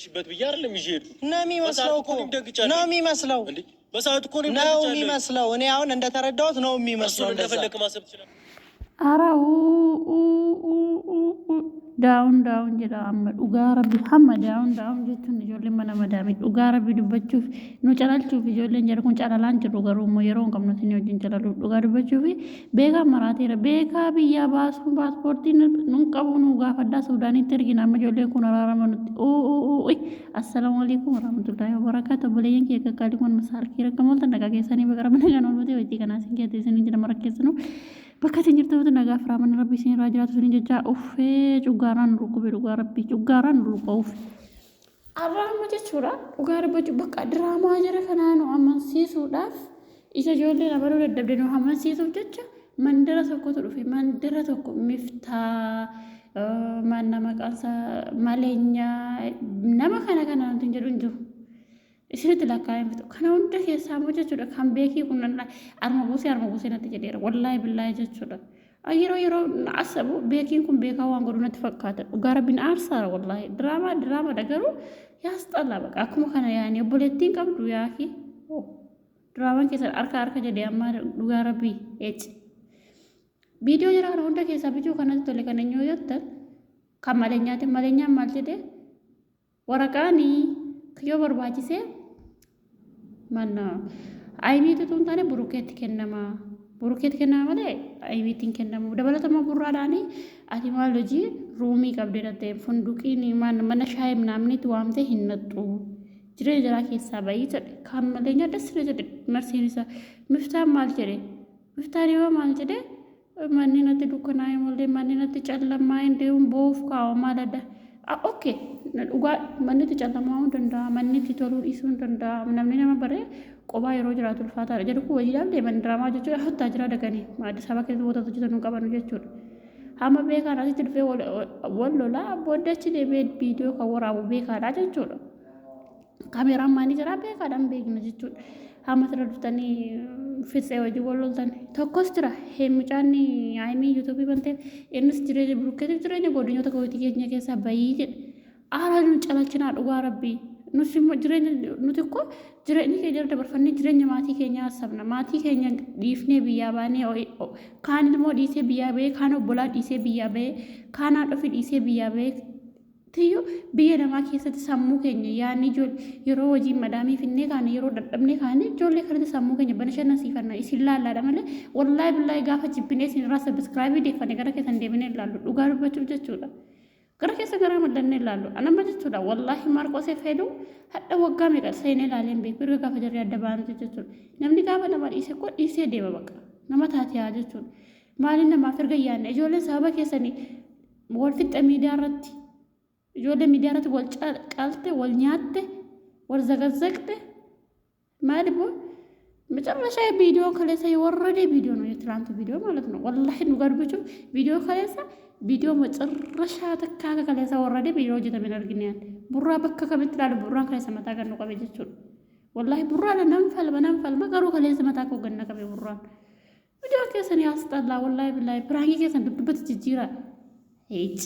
ሽበት ብዬ አይደለም ይዤ ሄድኩት ነው የሚመስለው እኮ ነው የሚመስለው በሰዓቱ እኮ ነው የሚመስለው። እኔ አሁን እንደተረዳሁት ነው የሚመስለው። እንደፈለክ ማሰብ ትችላለህ። አራው ዳውን jedha amma dhugaa rabbi hamma daun jechuun ijoolleen mana madaami dhugaa rabbi dubbachuuf nu calalchuuf ijoolleen jedha kun calalaan jirru garuu immoo yeroo hin qabnu isin wajjin calalu dhugaa dubbachuuf beekaa maraateera beekaa biyyaa baasuun paaspoortiin nun qabu nu gaafadhaa suudaanitti ergina amma ijoolleen kun araarama nutti assalaamu alaykum warahmatullahi wabarakatuh boleeyyan kee kakkaalii kun masaarkii rakkamoolta nagaa keessanii bakara mana kan olbatee waytii kanaa sin keessee isin jira marakkeessinu bakka isin jirtu nagaa firaaman rabbi isin irraa jiraatu isin jecha uffee cuggaaraan rukube dhugaa rabbi cuggaaraan ruqa uff arraama jechuudha dhugaa rabbi bakka diraamaa jira kanaanu amansiisuudhaaf isa ijoolleen abaluu dadhabde nu amansiisuuf jecha mandara tokkotu dhufe mandara tokko miftaa manna maqaansa maleenyaa nama kana nuti jedhu hin jiru isinitti lakkaa'een bitu kana hunda keessaa immoo jechuudha kan beekii kun arma buusee natti jedheera wallaahi billaahi jechuudha yeroo asabu beekiin kun beekaa waan godhu natti fakkaata dhugaa rabbiin aarsaara wallaahi diraamaa garuu yaasxalla baqa akkuma kana yaani obboleettiin qabdu yaaki diraamaan keessan harka jedhee amma dhugaa rabbii eeci viidiyoo jira kana hunda keessaa bituu kanatti tole kan eenyuu jettan kan maleenyaan maal jedhee waraqaanii yoo barbaachise manna ayimiitu tun taane burukeetti kennama malee ayimiitiin kennamu dabalatama burraadhaanii ati maal hojii ruumii qabdee dhattee funduqiin mana shaayii namnitti waamtee hin nattu jireenya jiraa keessaa bayii jedhe kan maleenyaa dasire jedhe marsiin isaa miftaan maal jedhe miftaan yoo maal jedhe manni natti dukkanaa'e malee manni natti callamaa hin deemuun boof kaa'amaa dadda okay dhugaa manni itti callamaa hin danda'a manni itti toluu dhiisuu hin danda'a namni nama baree qophaa yeroo jiraatu ulfaataadha jedhu kun wajiidhaaf deeman diraamaa jechuudha hottaa jira daganii Addis Ababa keessa bootatu hojjetan qabanu jechuudha hamma beekaan asitti dhufee wal lolaa booddachi deemee viidiyoo kan waraabu beekaadha jechuudha kaameraan maanii jira beekaadhaan beekna jechuudha hamma sirra dhuftanii fitsee wajjin wal loltan tokkos jira mucaanni ayimii yuutuubii banteef innis jireenya burukkeetiif jireenya godinyoota kootii keenya keessaa bayii jedhe aaraa nu calachinaa dhugaa rabbii nuti immoo nuti immoo jireenya keenya dabarfannee jireenya maatii keenyaa sabna maatii keenya dhiifnee biyyaa baanee kaan immoo dhiisee biyyaa bahee kaan obbolaa dhiisee biyyaa bahee kaan haadhofi dhiisee biyyaa bahee tiyyo biyya namaa keessatti sammuu keenya yaani yeroo hojii madaamii finnee kaane yeroo dadhabnee kaane ijoollee kanatti sammuu keenya bashannansiifannaa isin laallaadha malee wallaahi billaahi gaafa jibbinee isin irraa sabiskiraayibii deeffannee gara keessan deebinee ilaallu dhugaa dubbachuuf jechuudha gara keessa gara madannee ilaallu anamma jechuudha wallaahi maarqosee fedhu hadha waggaa meeqa seenee ilaaleen beeku erga gaafa jarri adda baanu jechuudha namni gaafa nama dhiisee deema baqa nama taatiyaa jechuudha maaliin namaaf erga yaanne ijoolleen sababa keessanii wal fixxa miidiyaa irratti ijoollee miidiyaa irratti wal caalte wal nyaatte wal zagazzagte maal immoo መጨረሻ ቪዲዮ ከለሰ የወረደ ቪዲዮ ነው የትላንቱ ቪዲዮ ማለት ነው ወላሂ ንገርብቹ ቪዲዮ ከለሰ ቪዲዮ መጨረሻ ተካከ ከለሰ ወረደ ቪዲዮ ጀተመን አርግኛል ቡራ በከ ከመትላል ቡራ ከለሰ መታ ገን ነው ቀበጀቹ ወላሂ ቡራ ለነንፈል መከሩ ከለሰ መታ ኮ ገነ ቀበ ቡራ ቪዲዮ ከሰን ያስጠላ ወላሂ ብላሂ ፕራንክ ከሰን ድብበት ጅጅራ ሄጭ